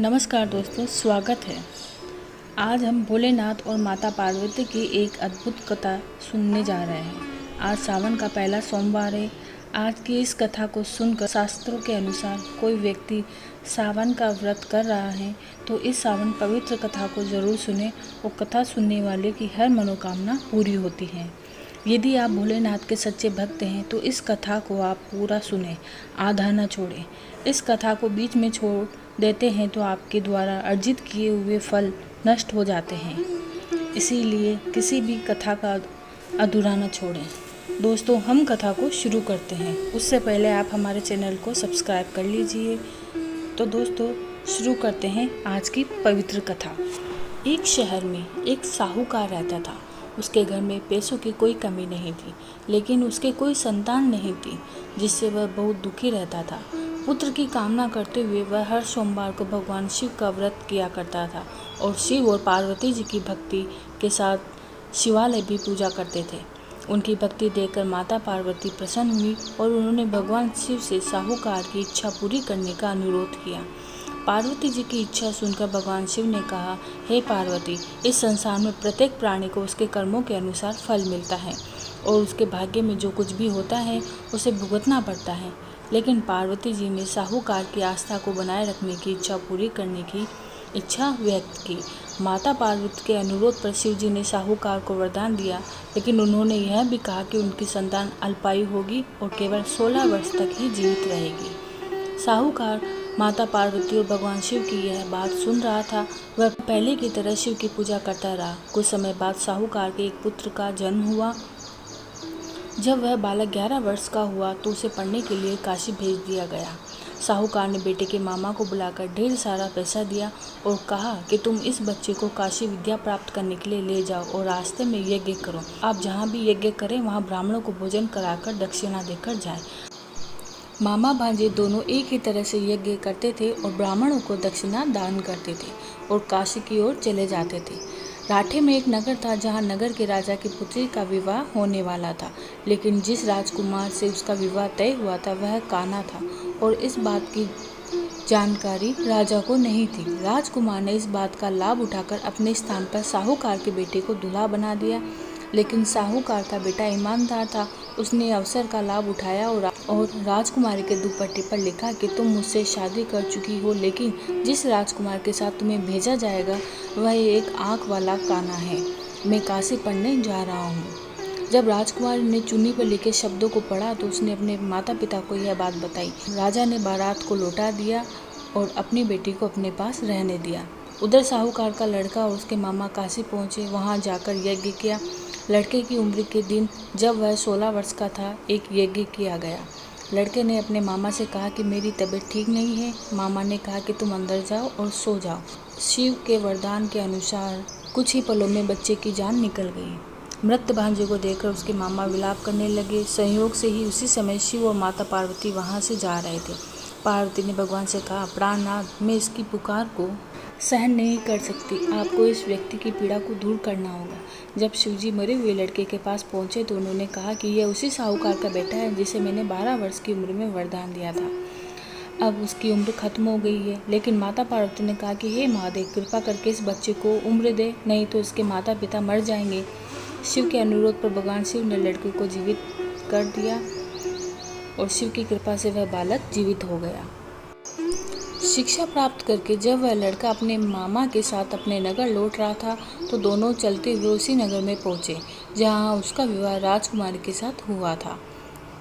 नमस्कार दोस्तों, स्वागत है। आज हम भोलेनाथ और माता पार्वती की एक अद्भुत कथा सुनने जा रहे हैं। आज सावन का पहला सोमवार है। आज की इस कथा को सुनकर शास्त्रों के अनुसार कोई व्यक्ति सावन का व्रत कर रहा है तो इस सावन पवित्र कथा को जरूर सुने और कथा सुनने वाले की हर मनोकामना पूरी होती है। यदि आप भोलेनाथ के सच्चे भक्त हैं तो इस कथा को आप पूरा सुने, आधा न छोड़ें। इस कथा को बीच में छोड़ देते हैं तो आपके द्वारा अर्जित किए हुए फल नष्ट हो जाते हैं। इसीलिए किसी भी कथा का अधूरा न छोड़ें। दोस्तों, हम कथा को शुरू करते हैं। उससे पहले आप हमारे चैनल को सब्सक्राइब कर लीजिए। तो दोस्तों, शुरू करते हैं आज की पवित्र कथा। एक शहर में एक साहूकार रहता था। उसके घर में पैसों की कोई कमी नहीं थी, लेकिन उसके कोई संतान नहीं थी, जिससे वह बहुत दुखी रहता था। पुत्र की कामना करते हुए वह हर सोमवार को भगवान शिव का व्रत किया करता था और शिव और पार्वती जी की भक्ति के साथ शिवालय भी पूजा करते थे। उनकी भक्ति देखकर माता पार्वती प्रसन्न हुई और उन्होंने भगवान शिव से साहूकार की इच्छा पूरी करने का अनुरोध किया। पार्वती जी की इच्छा सुनकर भगवान शिव ने कहा, हे पार्वती, इस संसार में प्रत्येक प्राणी को उसके कर्मों के अनुसार फल मिलता है और उसके भाग्य में जो कुछ भी होता है उसे भुगतना पड़ता है। लेकिन पार्वती जी ने साहूकार की आस्था को बनाए रखने की इच्छा पूरी करने की इच्छा व्यक्त की। माता पार्वती के अनुरोध पर शिव जी ने साहूकार को वरदान दिया, लेकिन उन्होंने यह भी कहा कि उनकी संतान अल्पायु होगी और केवल 16 वर्ष तक ही जीवित रहेगी। साहूकार माता पार्वती और भगवान शिव की यह बात सुन रहा था। वह पहले की तरह शिव की पूजा करता रहा। कुछ समय बाद साहूकार के एक पुत्र का जन्म हुआ। जब वह बालक 11 वर्ष का हुआ तो उसे पढ़ने के लिए काशी भेज दिया गया। साहूकार ने बेटे के मामा को बुलाकर ढेर सारा पैसा दिया और कहा कि तुम इस बच्चे को काशी विद्या प्राप्त करने के लिए ले जाओ और रास्ते में यज्ञ करो। आप जहाँ भी यज्ञ करें वहाँ ब्राह्मणों को भोजन कराकर दक्षिणा देकर जाएं। मामा भांजे दोनों एक ही तरह से यज्ञ करते थे और ब्राह्मणों को दक्षिणा दान करते थे और काशी की ओर चले जाते थे। राठे में एक नगर था जहाँ नगर के राजा की पुत्री का विवाह होने वाला था, लेकिन जिस राजकुमार से उसका विवाह तय हुआ था वह कान्हा था और इस बात की जानकारी राजा को नहीं थी। राजकुमार ने इस बात का लाभ उठाकर अपने स्थान पर साहूकार के बेटे को दूल्हा बना दिया, लेकिन साहूकार का बेटा ईमानदार था। उसने अवसर का लाभ उठाया और राजकुमारी के दुपट्टे पर लिखा कि तुम मुझसे शादी कर चुकी हो, लेकिन जिस राजकुमार के साथ तुम्हें भेजा जाएगा वह एक आँख वाला कान्हा है। मैं काशी पढ़ने जा रहा हूँ। जब राजकुमारी ने चुन्नी पर लिखे शब्दों को पढ़ा तो उसने अपने माता पिता को यह बात बताई। राजा ने बारात को लौटा दिया और अपनी बेटी को अपने पास रहने दिया। उधर साहूकार का लड़का और उसके मामा काशी पहुँचे। वहाँ जाकर यज्ञ किया। लड़के की उम्र के दिन जब वह 16 वर्ष का था, एक यज्ञ किया गया। लड़के ने अपने मामा से कहा कि मेरी तबीयत ठीक नहीं है। मामा ने कहा कि तुम अंदर जाओ और सो जाओ। शिव के वरदान के अनुसार कुछ ही पलों में बच्चे की जान निकल गई। मृत भांजे को देखकर उसके मामा विलाप करने लगे। संयोग से ही उसी समय शिव और माता पार्वती वहाँ से जा रहे थे। पार्वती ने भगवान से कहा, प्राणनाथ, मैं इसकी पुकार को सहन नहीं कर सकती। आपको इस व्यक्ति की पीड़ा को दूर करना होगा। जब शिवजी मरे हुए लड़के के पास पहुंचे तो उन्होंने कहा कि यह उसी साहूकार का बेटा है जिसे मैंने 12 वर्ष की उम्र में वरदान दिया था। अब उसकी उम्र खत्म हो गई है। लेकिन माता पार्वती ने कहा कि हे महादेव, कृपा करके इस बच्चे को उम्र दे, नहीं तो इसके माता पिता मर जाएंगे। शिव के अनुरोध पर भगवान शिव ने लड़के को जीवित कर दिया और शिव की कृपा से वह बालक जीवित हो गया। शिक्षा प्राप्त करके जब वह लड़का अपने मामा के साथ अपने नगर लौट रहा था तो दोनों चलते हुए उसी नगर में पहुंचे जहां उसका विवाह राजकुमारी के साथ हुआ था।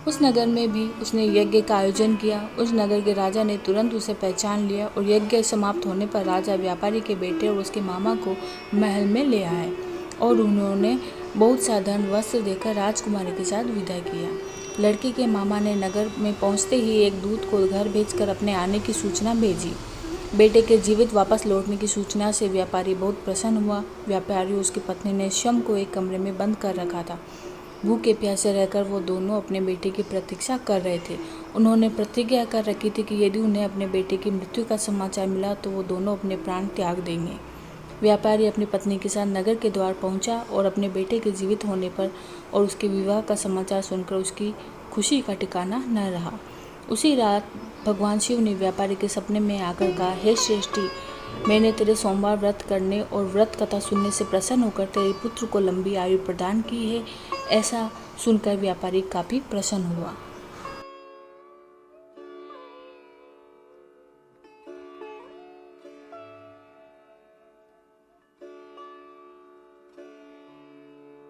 उस नगर में भी उसने यज्ञ का आयोजन किया। उस नगर के राजा ने तुरंत उसे पहचान लिया और यज्ञ समाप्त होने पर राजा व्यापारी के बेटे और उसके मामा को महल में ले आए और उन्होंने बहुत सा धन वस्त्र देकर राजकुमारी के साथ विदा किया। लड़के के मामा ने नगर में पहुंचते ही एक दूत को घर भेजकर अपने आने की सूचना भेजी। बेटे के जीवित वापस लौटने की सूचना से व्यापारी बहुत प्रसन्न हुआ। व्यापारी और उसकी पत्नी ने शम को एक कमरे में बंद कर रखा था। भूखे प्यासे रहकर वो दोनों अपने बेटे की प्रतीक्षा कर रहे थे। उन्होंने प्रतिज्ञा कर रखी थी कि यदि उन्हें अपने बेटे की मृत्यु का समाचार मिला तो वो दोनों अपने प्राण त्याग देंगे। व्यापारी अपनी पत्नी के साथ नगर के द्वार पहुंचा और अपने बेटे के जीवित होने पर और उसके विवाह का समाचार सुनकर उसकी खुशी का ठिकाना न रहा। उसी रात भगवान शिव ने व्यापारी के सपने में आकर कहा, हे श्रेष्ठी, मैंने तेरे सोमवार व्रत करने और व्रत कथा सुनने से प्रसन्न होकर तेरे पुत्र को लंबी आयु प्रदान की है। ऐसा सुनकर व्यापारी काफ़ी प्रसन्न हुआ।